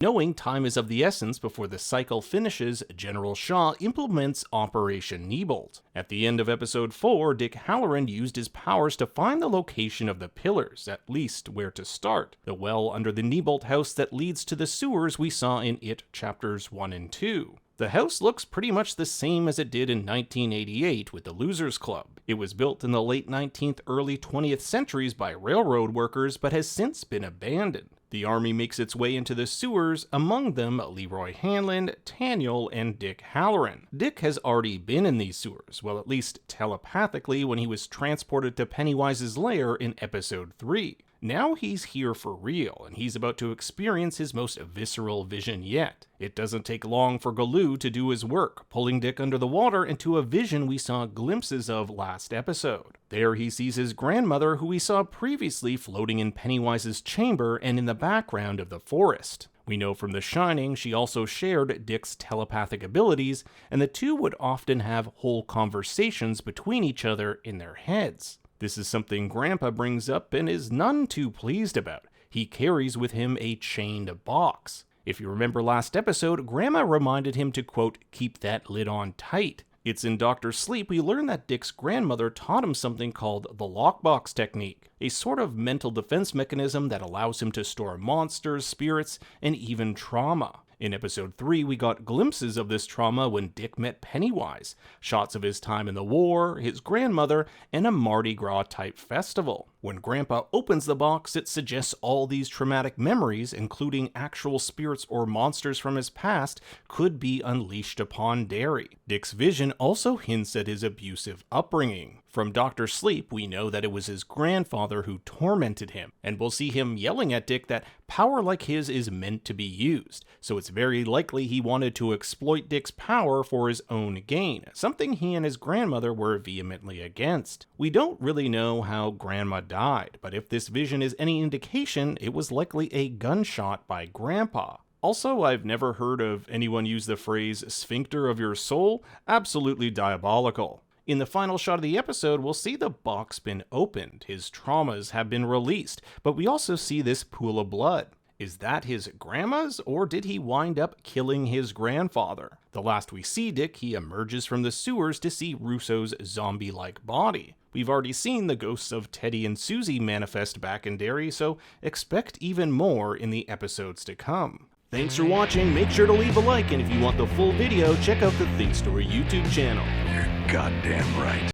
Knowing time is of the essence before the cycle finishes, General Shaw implements Operation Neibolt. At the end of episode 4, Dick Hallorann used his powers to find the location of the pillars, at least where to start. The well under the Neibolt house that leads to the sewers we saw in It chapters 1 and 2. The house looks pretty much the same as it did in 1988 with the Losers Club. It was built in the late 19th, early 20th centuries by railroad workers, but has since been abandoned. The army makes its way into the sewers, among them Leroy Hanlon, Taniel, and Dick Hallorann. Dick has already been in these sewers, well, at least telepathically when he was transported to Pennywise's lair in episode 3. Now he's here for real, and he's about to experience his most visceral vision yet. It doesn't take long for Galoo to do his work, pulling Dick under the water into a vision we saw glimpses of last episode. There he sees his grandmother, who we saw previously floating in Pennywise's chamber and in the background of the forest. We know from The Shining she also shared Dick's telepathic abilities, and the two would often have whole conversations between each other in their heads. This is something Grandpa brings up and is none too pleased about. He carries with him a chained box. If you remember last episode, Grandma reminded him to, quote, keep that lid on tight. It's in Dr. Sleep we learn that Dick's grandmother taught him something called the Lockbox technique, a sort of mental defense mechanism that allows him to store monsters, spirits, and even trauma. In episode 3, we got glimpses of this trauma when Dick met Pennywise, shots of his time in the war, his grandmother, and a Mardi Gras type festival. When Grandpa opens the box, it suggests all these traumatic memories, including actual spirits or monsters from his past, could be unleashed upon Derry. Dick's vision also hints at his abusive upbringing. From Dr. Sleep, we know that it was his grandfather who tormented him, and we'll see him yelling at Dick that power like his is meant to be used, so it's very likely he wanted to exploit Dick's power for his own gain, something he and his grandmother were vehemently against. We don't really know how Grandma died, but if this vision is any indication, it was likely a gunshot by Grandpa. Also, I've never heard of anyone use the phrase sphincter of your soul. Absolutely diabolical. In the final shot of the episode, we'll see the box been opened. His traumas have been released, but we also see this pool of blood. Is that his grandma's, or did he wind up killing his grandfather? The last we see Dick, he emerges from the sewers to see Russo's zombie-like body. We've already seen the ghosts of Teddy and Susie manifest back in Derry, so expect even more in the episodes to come. Thanks for watching, make sure to leave a like, and if you want the full video, check out the Think Story YouTube channel. You're goddamn right.